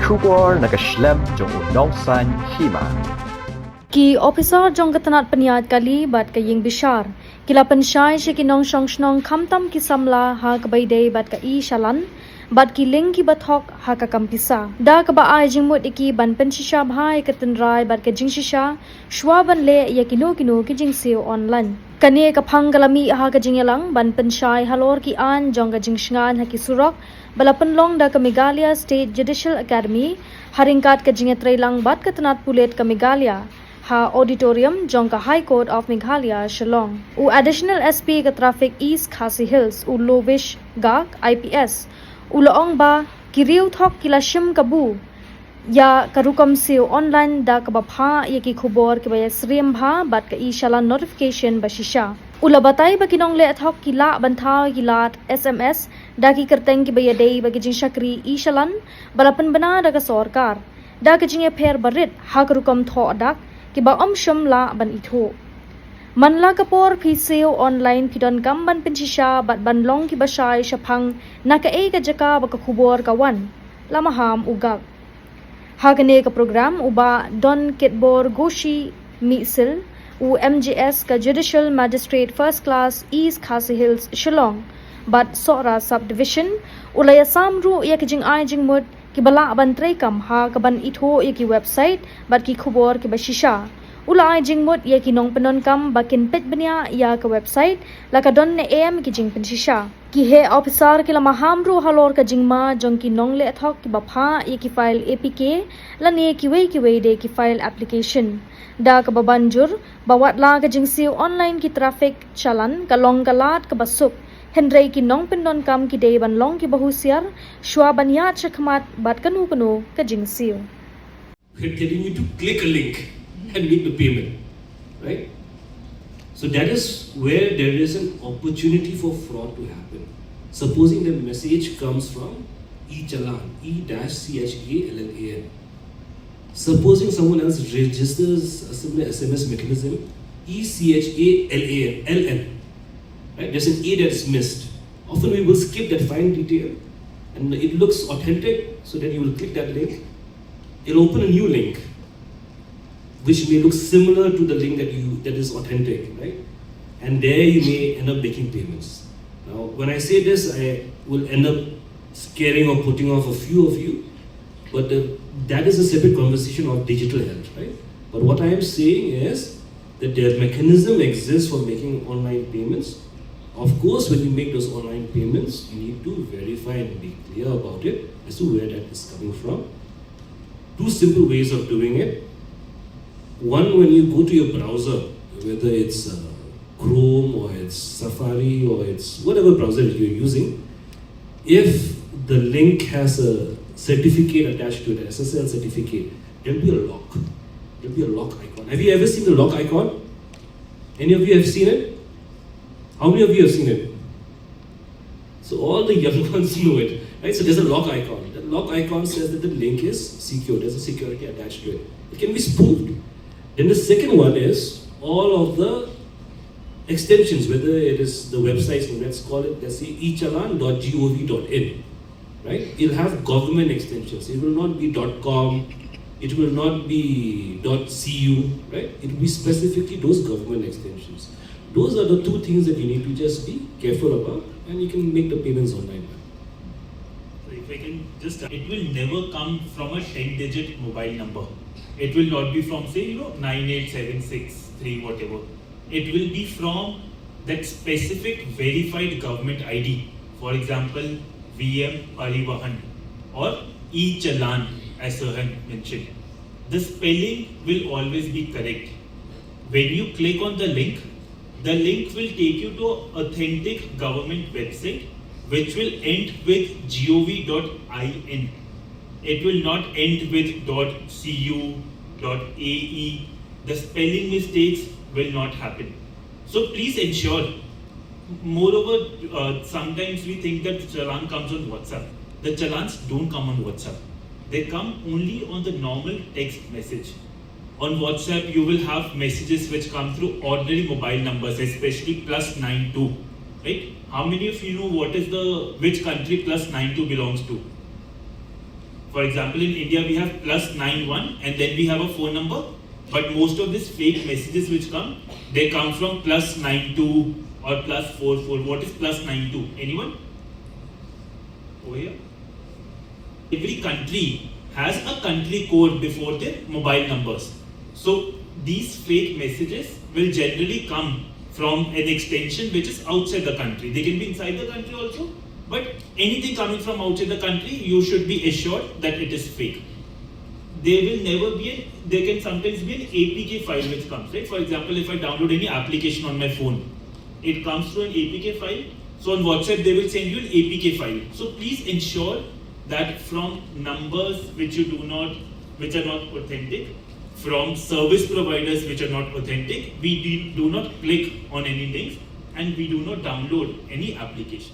Shubor nakaslem jong unongsan Hima. Ki officer jong katanat paniat kali bat kaying bishar. Kila pensyai si kinong shnong kamtam ki samla ha kabayday bat ka Echallan. Bat ki ling ki bathok ha ka Pisa. Da ka ba ay jing mut iki ban pensisha bhai katanrai bat ka jing shisha. Shwa ban le ya kino ki jing Siew online. Kani ka phang galami ha ka jingelang ban pensyai halor ki an jong ka jing shngan ha ki surok. Balapan long da ka Meghalaya State Judicial Academy haringkat ka jingetrailang bat katanat pulet ka Meghalaya. Ha auditorium jong ka High Court of Meghalaya Shillong. U additional SP ka Traffic East Khasi Hills u Lovish Gak IPS. Ulaong ba kiriw thok kila shim kabu ya karukam Siew online da ka bapha ya ki khubor ki baya sriem bha bat ka Echallan notification ba shisha. Ula batay ba kinong le thok kila banthaw kilat SMS da ki kerteng ki baya day ba ki jing shakri Echallan balapan bana da ka sarkar da ka jing pher barit ha karukam tho dak ki ba sham la ban itho. Manla kapor phi Siew online pidon gamban pinsisha bat banlong ki basay shapang naka ka jaka baka khubor kawan lamaham ugak. Hagane ka program uba don kitbor goshi misil u MGS ka Judicial Magistrate First Class East Khasi Hills Shillong bat Sora Subdivision ulaya samru ya kijing ay jing mud ki bala ban kam ha ka ban itho ya ki website bat ki khubor ki bashisha. Ula ay jing mut ya kinong penon kam bakin pet banya ya ka website laka don ne am ki jing pensisha ki he officer ki lama hamru halor ka jingma jong ki nong le thok ki bapha ya ki file apk la ne ki wei de ki file application da ka babanjur bawat la ka jing Siew online ki traffic chalan ka long kalat ka basuk hendrei ki nong penon kam ki de ban long ki Husiar shwa banya chakmat bat kanu ka jing Siew. We're telling you to click a link and make the payment, right? So that is where there is an opportunity for fraud to happen. Supposing the message comes from Echallan, E-CHALLAN. Supposing someone else registers a similar SMS mechanism, ECHALAN, right? There's an A that's missed. Often we will skip that fine detail and it looks authentic, so then you will click that link. It'll open a new link which may look similar to the link that is authentic, right? And there you may end up making payments. Now, when I say this, I will end up scaring or putting off a few of you, but that is a separate conversation of digital health, right? But what I am saying is that the mechanism exists for making online payments. Of course, when you make those online payments, you need to verify and be clear about it as to where that is coming from. Two simple ways of doing it. One, when you go to your browser, whether it's Chrome or it's Safari or it's whatever browser you're using, if the link has a certificate attached to it, an SSL certificate, there'll be a lock. There'll be a lock icon. Have you ever seen the lock icon? Any of you have seen it? How many of you have seen it? So all the young ones know it, right? So there's a lock icon. The lock icon says that the link is secure. There's a security attached to it. It can be spoofed. Then the second one is all of the extensions, whether it is the websites, let's call it, let's say echallan.gov.in, right? It'll have government extensions. It will not be .com, it will not be .cu, right? It will be specifically those government extensions. Those are the two things that you need to just be careful about, and you can make the payments online. So if I can just, it will never come from a 10-digit mobile number. It will not be from, say, 98763 whatever. It will be from that specific verified government ID. For example, VM Parivahan or Echallan, as Sohan mentioned. The spelling will always be correct. When you click on the link will take you to authentic government website, which will end with gov.in. It will not end with .cu, .ae. The spelling mistakes will not happen. So please ensure. Moreover, sometimes we think that challan comes on WhatsApp. The challans don't come on WhatsApp. They come only on the normal text message. On WhatsApp, you will have messages which come through ordinary mobile numbers, especially +92, right? How many of you know which country +92 belongs to? For example, in India we have +91 and then we have a phone number, but most of these fake messages which come, they come from +92 or +44. What is +92? Anyone? Over here? Every country has a country code before their mobile numbers. So these fake messages will generally come from an extension which is outside the country. They can be inside the country also, but anything coming from outside the country, you should be assured that it is fake. There can sometimes be an APK file which comes, right? For example, if I download any application on my phone, it comes through an APK file. So on WhatsApp, they will send you an APK file. So please ensure that from numbers which are not authentic, from service providers which are not authentic, we do not click on any links and we do not download any application.